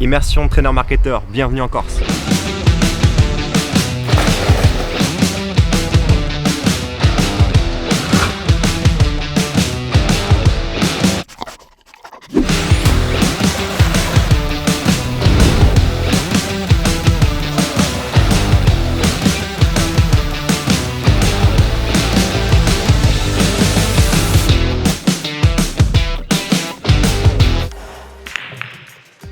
Immersion trainer-marketeur, bienvenue en Corse.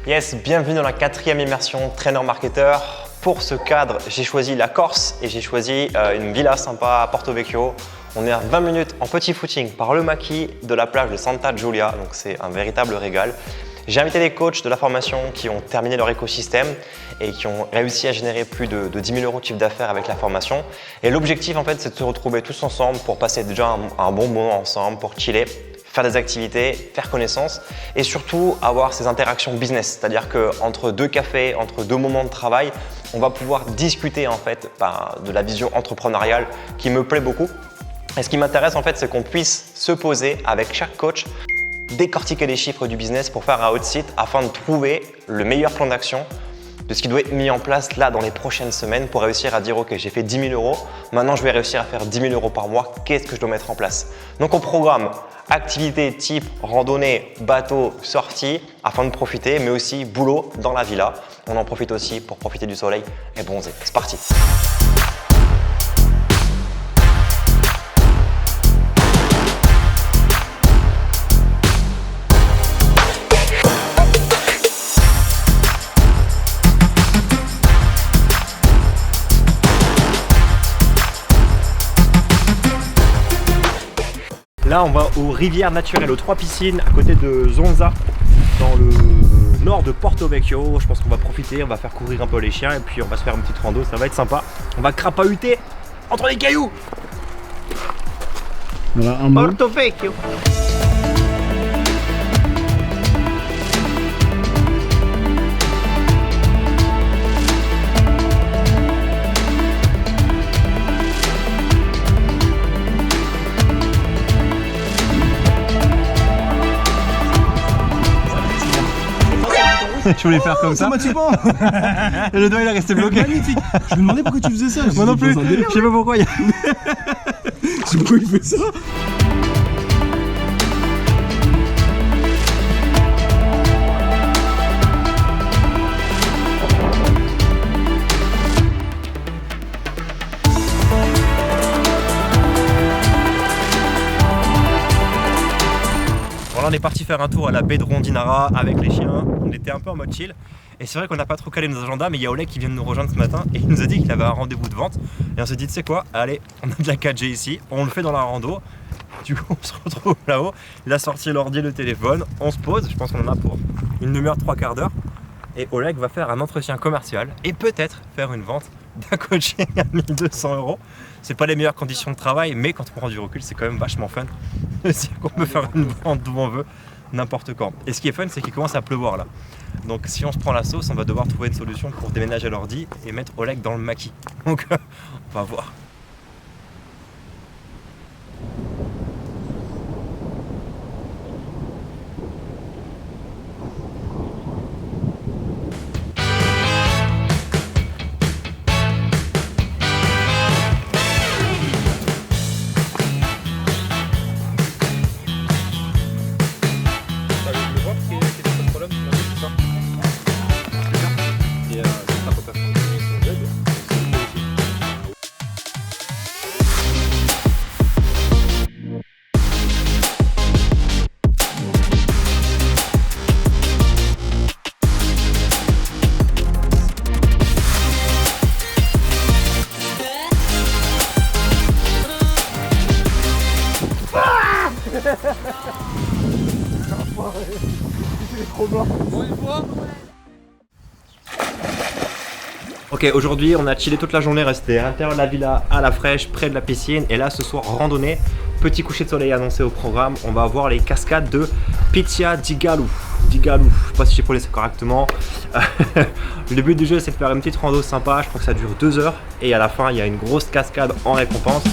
Yes, bienvenue dans la 4e immersion trainer-marketeur. Pour ce cadre, j'ai choisi la Corse et j'ai choisi une villa sympa à Porto Vecchio. On est à 20 minutes en petit footing par le maquis de la plage de Santa Giulia, donc c'est un véritable régal. J'ai invité des coachs de la formation qui ont terminé leur écosystème et qui ont réussi à générer plus de 10 000 € de chiffre d'affaires avec la formation. Et l'objectif en fait, c'est de se retrouver tous ensemble pour passer déjà un bon moment ensemble, pour chiller, faire des activités, faire connaissance et surtout avoir ces interactions business. C'est-à-dire qu'entre deux cafés, entre deux moments de travail, on va pouvoir discuter en fait de la vision entrepreneuriale qui me plaît beaucoup. Et ce qui m'intéresse en fait, c'est qu'on puisse se poser avec chaque coach, décortiquer les chiffres du business pour faire un hot seat afin de trouver le meilleur plan d'action de ce qui doit être mis en place là dans les prochaines semaines pour réussir à dire ok, j'ai fait 10 000 €, maintenant je vais réussir à faire 10 000 € par mois, qu'est-ce que je dois mettre en place? Donc on programme activités type randonnée, bateau, sortie afin de profiter, mais aussi boulot dans la villa. On en profite aussi pour profiter du soleil et bronzer. C'est parti! Là, on va aux rivières naturelles, aux 3 piscines, à côté de Zonza, dans le nord de Porto Vecchio. Je pense qu'on va profiter, on va faire courir un peu les chiens et puis on va se faire une petite rando, ça va être sympa. On va crapahuter entre les cailloux. Voilà, un mot. Porto Vecchio. Je voulais faire comme ça. Automatiquement. Et le doigt il est resté bloqué. Magnifique. Je me demandais pourquoi tu faisais ça. Moi non plus. Je sais pas pourquoi. Je sais pourquoi il fait ça. Voilà, on est parti faire un tour à la baie de Rondinara avec les chiens. On était un peu en mode chill. Et c'est vrai qu'on n'a pas trop calé nos agendas, mais il y a Oleg qui vient de nous rejoindre ce matin et il nous a dit qu'il avait un rendez-vous de vente. Et on s'est dit, tu sais quoi, allez, on a de la 4G ici, on le fait dans la rando. Du coup, on se retrouve là-haut. Il a sorti l'ordi, le téléphone, on se pose. Je pense qu'on en a pour une demi-heure, 3/4 d'heure. Et Oleg va faire un entretien commercial et peut-être faire une vente d'un coaching à 1 200 €. C'est pas les meilleures conditions de travail, mais quand on prend du recul, c'est quand même vachement fun. C'est qu'on peut faire une vente d'où on veut, n'importe quand. Et ce qui est fun, c'est qu'il commence à pleuvoir là. Donc si on se prend la sauce, on va devoir trouver une solution pour déménager l'ordi et mettre Oleg dans le maquis. Donc on va voir. Ok, aujourd'hui on a chillé toute la journée, resté à l'intérieur de la villa, à la fraîche, près de la piscine. Et là ce soir, randonnée, petit coucher de soleil annoncé au programme. On va voir les cascades de Pitia di Gallo. Je sais pas si j'ai prononcé correctement. Le but du jeu, c'est de faire une petite rando sympa. Je crois que ça dure 2 heures. Et à la fin, il y a une grosse cascade en récompense.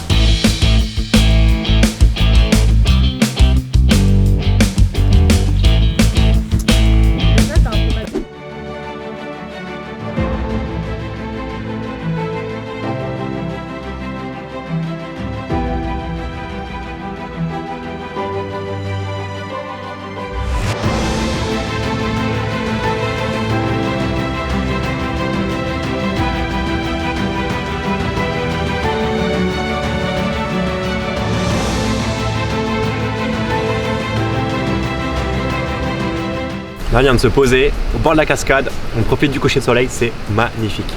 Là, on vient de se poser au bord de la cascade. On profite du coucher de soleil, c'est magnifique.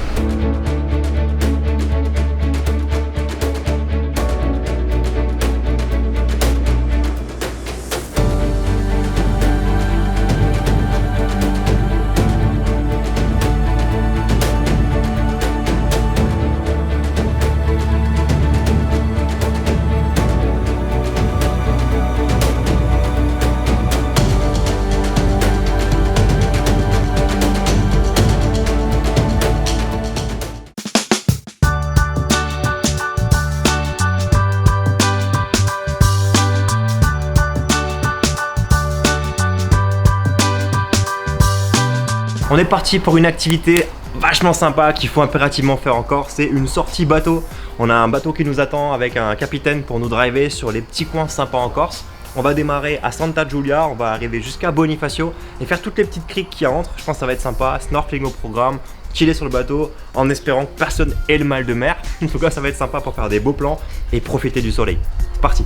On est parti pour une activité vachement sympa qu'il faut impérativement faire encore, c'est une sortie bateau. On a un bateau qui nous attend avec un capitaine pour nous driver sur les petits coins sympas en Corse. On va démarrer à Santa Giulia, on va arriver jusqu'à Bonifacio et faire toutes les petites criques qui entrent. Je pense que ça va être sympa, snorkeling au programme, chiller sur le bateau en espérant que personne ait le mal de mer. En tout cas, ça va être sympa pour faire des beaux plans et profiter du soleil. C'est parti!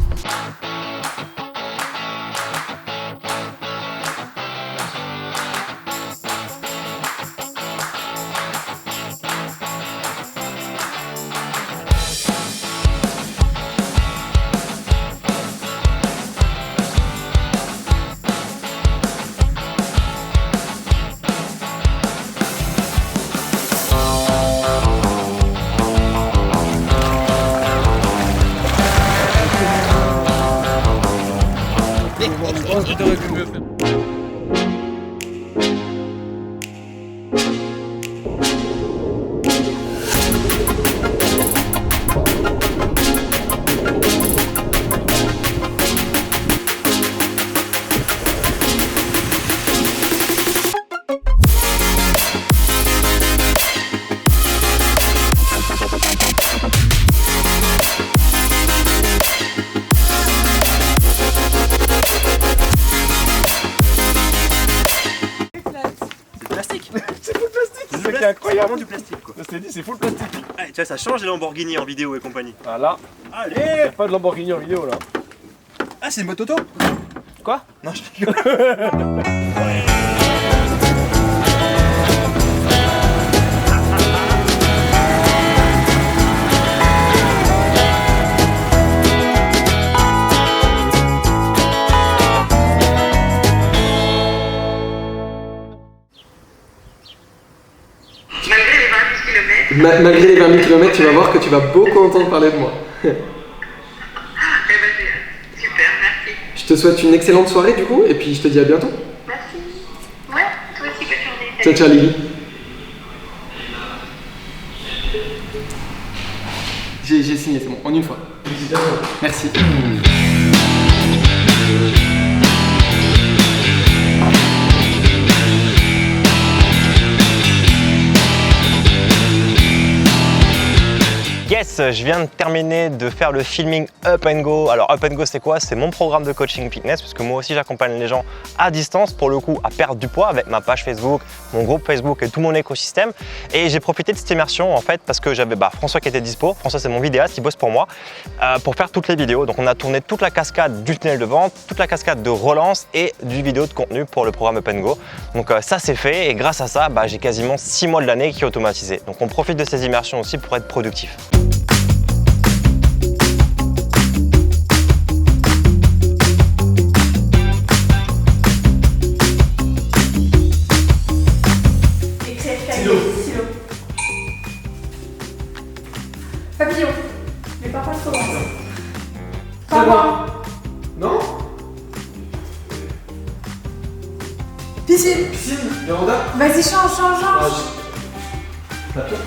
C'est incroyable, du plastique quoi. Je t'ai dit, c'est full plastique. Ouais, tu vois, ça change les Lamborghini en vidéo et compagnie. Voilà. Allez! Y'a pas de Lamborghini en vidéo là. Ah, c'est une boîte auto? Quoi? Non, je rigole. Malgré les 20 000 km, tu vas voir que tu vas beaucoup entendre parler de moi. Eh ben, super, merci. Je te souhaite une excellente soirée du coup, et puis je te dis à bientôt. Merci. Ouais, toi aussi, bonne journée. Ciao, ciao Lily. J'ai signé, c'est bon, en une fois. Merci. Yes, je viens de terminer de faire le filming Up & Go. Alors Up & Go c'est quoi? C'est mon programme de coaching fitness parce que moi aussi j'accompagne les gens à distance pour le coup à perdre du poids avec ma page Facebook, mon groupe Facebook et tout mon écosystème. Et j'ai profité de cette immersion en fait parce que j'avais François qui était dispo. François c'est mon vidéaste, il bosse pour moi pour faire toutes les vidéos. Donc on a tourné toute la cascade du tunnel de vente, toute la cascade de relance et du vidéo de contenu pour le programme Up & Go. Donc ça c'est fait et grâce à ça j'ai quasiment 6 mois de l'année qui est automatisé. Donc on profite de ces immersions aussi pour être productif. Papillon. Mais pas trop loin. Pingouin. Non? Piscine. Piscine, véranda. Vas-y, change. Papillon.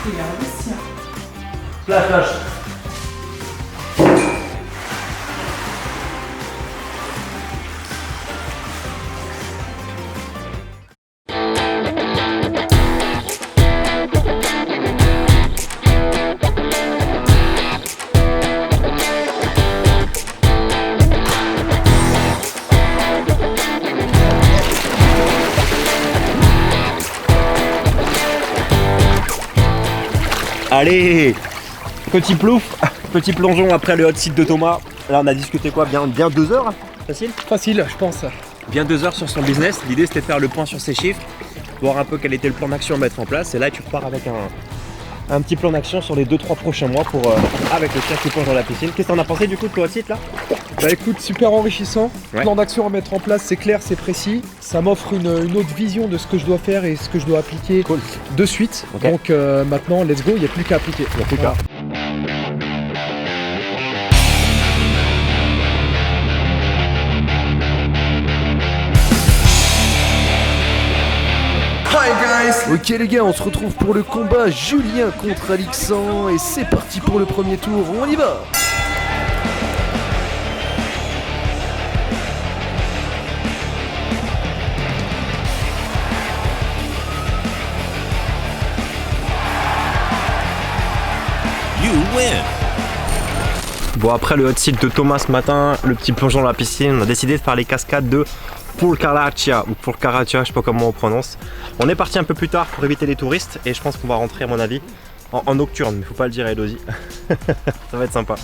Il a investi. Plage. Allez, petit plouf, petit plongeon après le hot site de Thomas. Là on a discuté quoi, bien 2 heures Facile? Facile, je pense. Bien 2 heures sur son business. L'idée c'était de faire le point sur ses chiffres, voir un peu quel était le plan d'action à mettre en place. Et là tu repars avec un petit plan d'action sur les 2-3 prochains mois pour avec le chien qui plonge dans la piscine. Qu'est-ce que t'en as pensé du coup de toi site là? Bah écoute, super enrichissant. Ouais. Plan d'action à mettre en place, c'est clair, c'est précis. Ça m'offre une autre vision de ce que je dois faire et ce que je dois appliquer de suite. Ok. Donc maintenant, let's go, il n'y a plus qu'à appliquer. Il n'y a plus qu'à. Ok les gars, on se retrouve pour le combat Julien contre Alixan et c'est parti pour le premier tour, on y va. Bon après le hot seat de Thomas ce matin, le petit plongeon dans la piscine, on a décidé de faire les cascades de Pulkaracia ou Pulkaracia, je sais pas comment on prononce. On est parti un peu plus tard pour éviter les touristes et je pense qu'on va rentrer à mon avis en nocturne, mais faut pas le dire à Elodie. Ça va être sympa.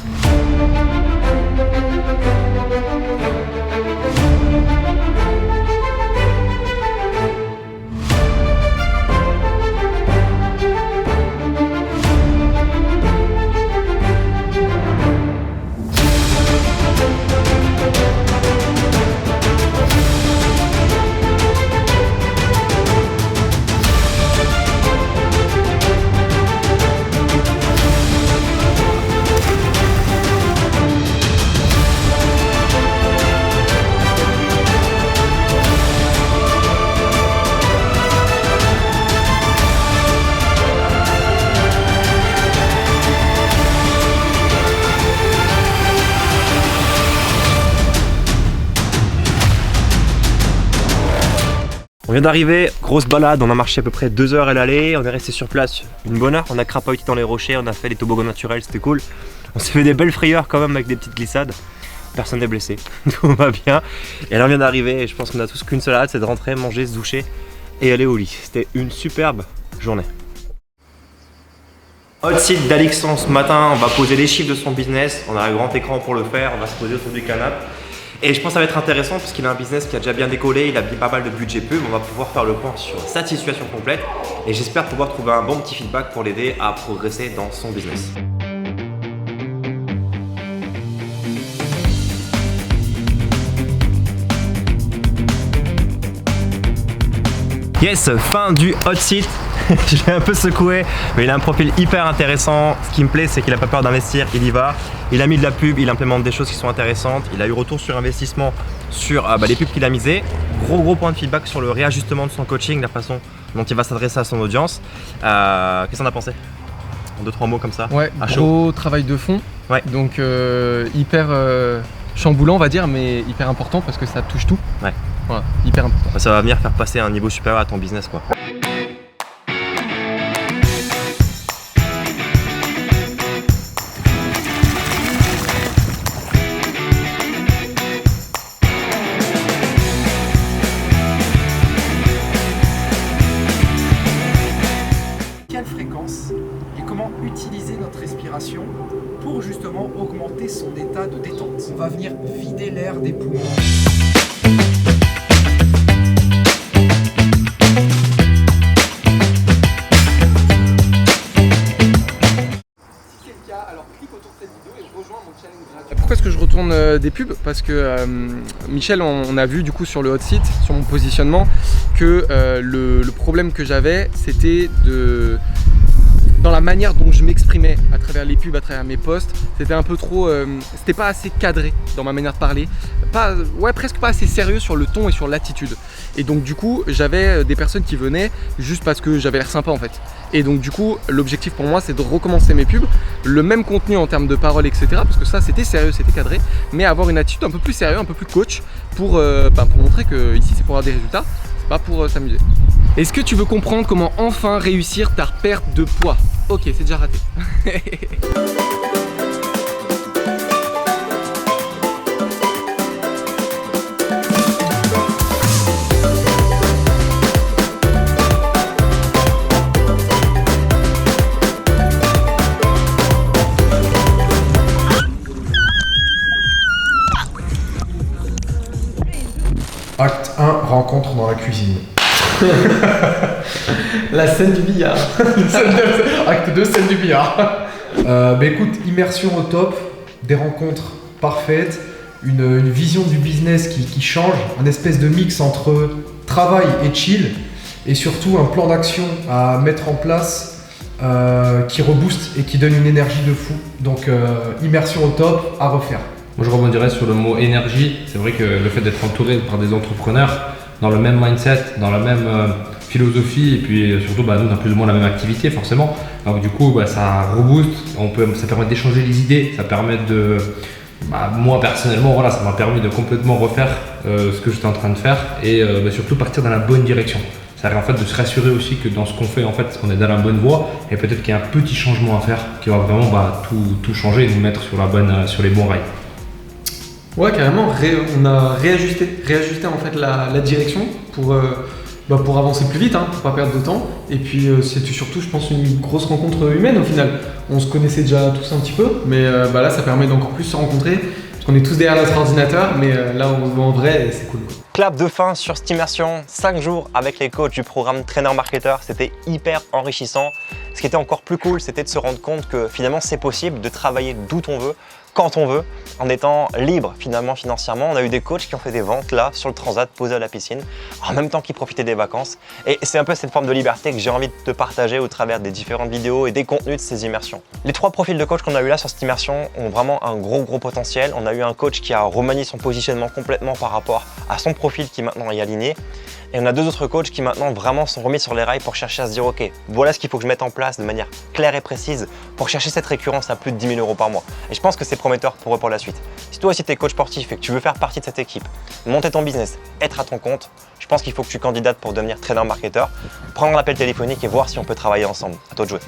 On vient d'arriver, grosse balade, on a marché à peu près 2 heures à l'aller, on est resté sur place une bonne heure, on a crapahuté dans les rochers, on a fait des toboggans naturels, c'était cool. On s'est fait des belles frayeurs quand même avec des petites glissades. Personne n'est blessé, tout va bien. Et là on vient d'arriver et je pense qu'on a tous qu'une seule hâte, c'est de rentrer, manger, se doucher et aller au lit. C'était une superbe journée. Hot seat d'Alixan ce matin, on va poser les chiffres de son business, on a un grand écran pour le faire, on va se poser autour du canapé. Et je pense que ça va être intéressant parce qu'il a un business qui a déjà bien décollé, il a pas mal de budget pub, on va pouvoir faire le point sur sa situation complète et j'espère pouvoir trouver un bon petit feedback pour l'aider à progresser dans son business. Yes, fin du hot seat. Je l'ai un peu secoué, mais il a un profil hyper intéressant. Ce qui me plaît, c'est qu'il n'a pas peur d'investir, il y va. Il a mis de la pub, il implémente des choses qui sont intéressantes. Il a eu retour sur investissement sur les pubs qu'il a misées. Gros point de feedback sur le réajustement de son coaching, la façon dont il va s'adresser à son audience. Qu'est-ce qu'on a pensé? En 2-3 mots comme ça. Ouais, à gros chaud. travail de fond. Ouais. Donc hyper chamboulant, on va dire, mais hyper important parce que ça touche tout. Ouais. Voilà, hyper important. Ça va venir faire passer à un niveau supérieur à ton business, quoi. Quelle fréquence et comment utiliser notre respiration pour justement augmenter son état de détente. On va venir vider l'air des poumons. Pourquoi est-ce que je retourne des pubs? Parce que Michel, on a vu du coup sur le hot seat, sur mon positionnement, que le problème que j'avais, c'était dans la manière dont je m'exprimais à travers les pubs, à travers mes posts. C'était un peu trop, c'était pas assez cadré dans ma manière de parler, presque pas assez sérieux sur le ton et sur l'attitude. Et donc du coup, j'avais des personnes qui venaient juste parce que j'avais l'air sympa en fait. Et donc du coup, l'objectif pour moi, c'est de recommencer mes pubs, le même contenu en termes de paroles, etc. Parce que ça, c'était sérieux, c'était cadré, mais avoir une attitude un peu plus sérieux, un peu plus coach pour montrer que ici, c'est pour avoir des résultats, c'est pas pour s'amuser. Est-ce que tu veux comprendre comment enfin réussir ta perte de poids? Ok, c'est déjà raté. Acte 1, rencontre dans la cuisine. La scène du billard. Acte 2, scène du billard. Écoute, immersion au top, des rencontres parfaites, une vision du business qui change, un espèce de mix entre travail et chill, et surtout un plan d'action à mettre en place qui rebooste et qui donne une énergie de fou. Donc immersion au top, à refaire. Moi, je rebondirais sur le mot énergie. C'est vrai que le fait d'être entouré par des entrepreneurs dans le même mindset, dans la même philosophie, et puis surtout, nous, on a plus ou moins la même activité, forcément. Donc, du coup, ça rebooste, ça permet d'échanger les idées, ça permet de. Moi, personnellement, voilà, ça m'a permis de complètement refaire ce que j'étais en train de faire et surtout partir dans la bonne direction. C'est-à-dire en fait de se rassurer aussi que dans ce qu'on fait, en fait, on est dans la bonne voie et peut-être qu'il y a un petit changement à faire qui va vraiment tout changer et nous mettre sur les bons rails. Ouais, carrément, on a réajusté en fait la direction pour avancer plus vite, pour pas perdre de temps. Et puis c'était surtout, je pense, une grosse rencontre humaine au final. On se connaissait déjà tous un petit peu, mais là ça permet d'encore plus se rencontrer. Parce qu'on est tous derrière notre ordinateur, mais là on se voit en vrai et c'est cool. Clap de fin sur cette immersion, 5 jours avec les coachs du programme Trainer Marketer, c'était hyper enrichissant. Ce qui était encore plus cool, c'était de se rendre compte que finalement c'est possible de travailler d'où on veut, quand on veut, en étant libre finalement financièrement. On a eu des coachs qui ont fait des ventes là sur le transat posé à la piscine, en même temps qu'ils profitaient des vacances. Et c'est un peu cette forme de liberté que j'ai envie de te partager au travers des différentes vidéos et des contenus de ces immersions. Les 3 profils de coach qu'on a eu là sur cette immersion ont vraiment un gros potentiel. On a eu un coach qui a remanié son positionnement complètement par rapport à son profil qui maintenant est aligné. Et on a 2 autres coachs qui maintenant vraiment sont remis sur les rails pour chercher à se dire ok, voilà ce qu'il faut que je mette en place de manière claire et précise pour chercher cette récurrence à plus de 10 000 € par mois. Et je pense que c'est prometteur pour eux pour la suite. Si toi aussi tu es coach sportif et que tu veux faire partie de cette équipe, monter ton business, être à ton compte, je pense qu'il faut que tu candidates pour devenir trainer marketeur, prendre l'appel téléphonique et voir si on peut travailler ensemble. À toi de jouer.